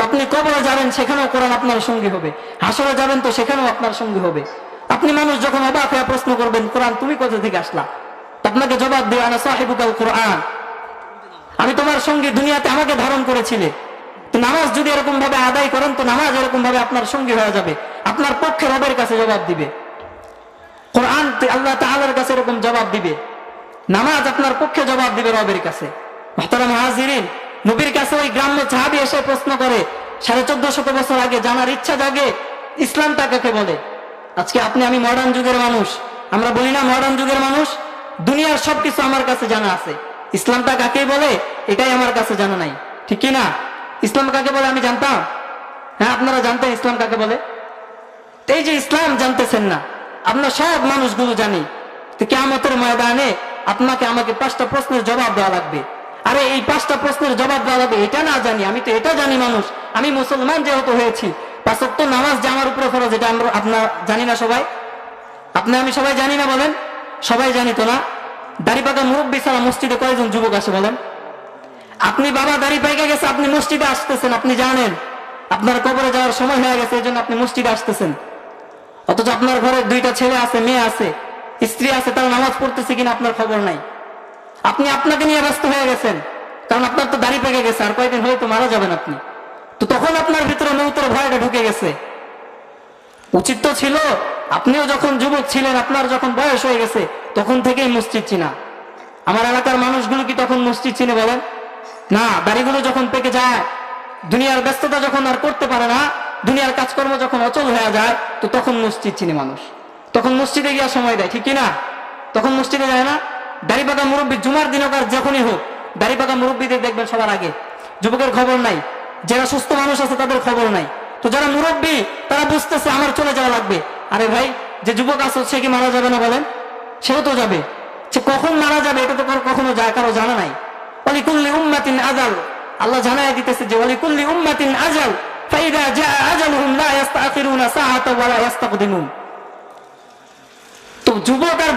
আপনি কবরে যাবেন, সেখানেও কোরআন আপনার সঙ্গী হবে। হাসরে যাবেন তো সেখানেও আপনার সঙ্গী হবে। আপনি মানুষ যখন অবাক হয়ে প্রশ্ন করবেন, কোরআন তুমি কোথা থেকে আসলা, আপনাকে জবাব দেবে আনা সাহিবুকাল কোরআন, আমি তোমার সঙ্গে দুনিয়াতে আমাকে ধারণ করেছিলে। তো নামাজ যদি এরকম ভাবে আদায় করেন, তো নামাজ এরকম ভাবে আপনার সঙ্গী হয়ে যাবে, আপনার পক্ষে রবের কাছে জবাব দিবে। কোরআন আল্লাহ তাআলার কাছে এরকম জবাব দিবে, নামাজ আপনার পক্ষে জবাব দিবে রবের কাছে। মুহতারাম হাজিরিন, নবীর কাছে ওই গ্রাম্য সাহাবী এসে প্রশ্ন করে 1450 বছর আগে, জানার ইচ্ছা জাগে ইসলামটা কাকে বলে। আজকে আপনি আমি মডার্ন যুগের মানুষ, আমরা বলি না মডার্ন যুগের মানুষ, দুনিয়ার সবকিছু আমার কাছে জানা আছে, ইসলামটা কাকে বলে এটাই আমার কাছে জানা নাই, ঠিক কি না? ইসলাম কাকে বলে আমি জানতাম, হ্যাঁ আপনারা জানতেন ইসলাম কাকে বলে? এই যে ইসলাম জানতেছেন না, আমরা সব মানুষগুলো জানি। তো কিয়ামতের ময়দানে আপনাকে আমাকে 5টা প্রশ্নের জবাব দেওয়া লাগবে। আরে এই 5টা প্রশ্নের জবাব দেওয়া লাগবে, এটা না জানি? আমি তো এটা জানি মানুষ, আমি মুসলমান যেহেতু হয়েছি, 5 ওয়াক্ত নামাজ যে আমার উপরে ফরজ, এটা আমরা আপনার জানি না সবাই? আপনি আমি সবাই জানি না বলেন? সবাই জানি তো না? দাড়ি পাকা মুরব্বী ছাড়া মসজিদে কয়জন যুবক আসে বলেন? আপনি বাবা দাড়ি পাইকা গেছে, আপনি মসজিদে আসতেছেন, আপনি জানেন আপনার কবরে যাওয়ার সময় হয়ে গেছে, এই জন্য আপনি মসজিদে আসতেছেন। অথচ আপনার ঘরে 2টা ছেলে আছে, মেয়ে আছে, স্ত্রী আছে, তারা নামাজ পড়তেছে কিনা আপনার খবর নাই। আপনি আপনাকে নিয়ে ব্যস্ত হয়ে গেছেন, কারণ আপনার তো দাড়ি পেকে গেছে, আর কয়েকদিন হয়তো মারা যাবেন আপনি। তো তখন আপনার ভিতরে মৌতের ভয়টা ঢুকে গেছে। উচিত তো ছিল আপনিও যখন যুবক ছিলেন, আপনার যখন বয়স হয়ে গেছে, তখন থেকেই মসজিদ চিনা। আমার এলাকার মানুষগুলো কি তখন মসজিদ চিনে বলেন? না, দাড়িগুলো যখন পেকে যায়, দুনিয়ার ব্যস্ততা যখন আর করতে পারে না, দুনিয়ার কাজকর্ম যখন অচল হয়ে যায়, তো তখন মসজিদ চিনে মানুষ, তখন মসজিদে গিয়ে সময় দেয়, ঠিক কিনা? তখন মসজিদে যায় না। দাড়ি পাকা মুরব্বী জুমার দিনকার যখনই হোক, দাড়ি পাকা মুরব্বীদের দেখবেন সবার আগে, যুবকের খবর নাই, যারা সুস্থ মানুষ আছে তাদের খবর নাই। তো যারা মুরব্বী তারা বুঝতেছে আমার চলে যাওয়া লাগবে। আরে ভাই, যে যুবক আছে সে কি মারা যাবে না বলেন? সেও তো যাবে, সে কখন মারা যাবে এটা তো কখনো যায় কারো জানা নাই। ওয়ালিকুল্লি উম্মাতিন আজাল, আল্লাহ জানায় দিতেছে যে ওয়ালিকুল্লি উম্মাতিন আজাল ফাইদা জা আজালুহুম লা ইস্তাখিরুনা সাআতাও ওয়া লা ইস্তাকদিমুন। তো যুবক আর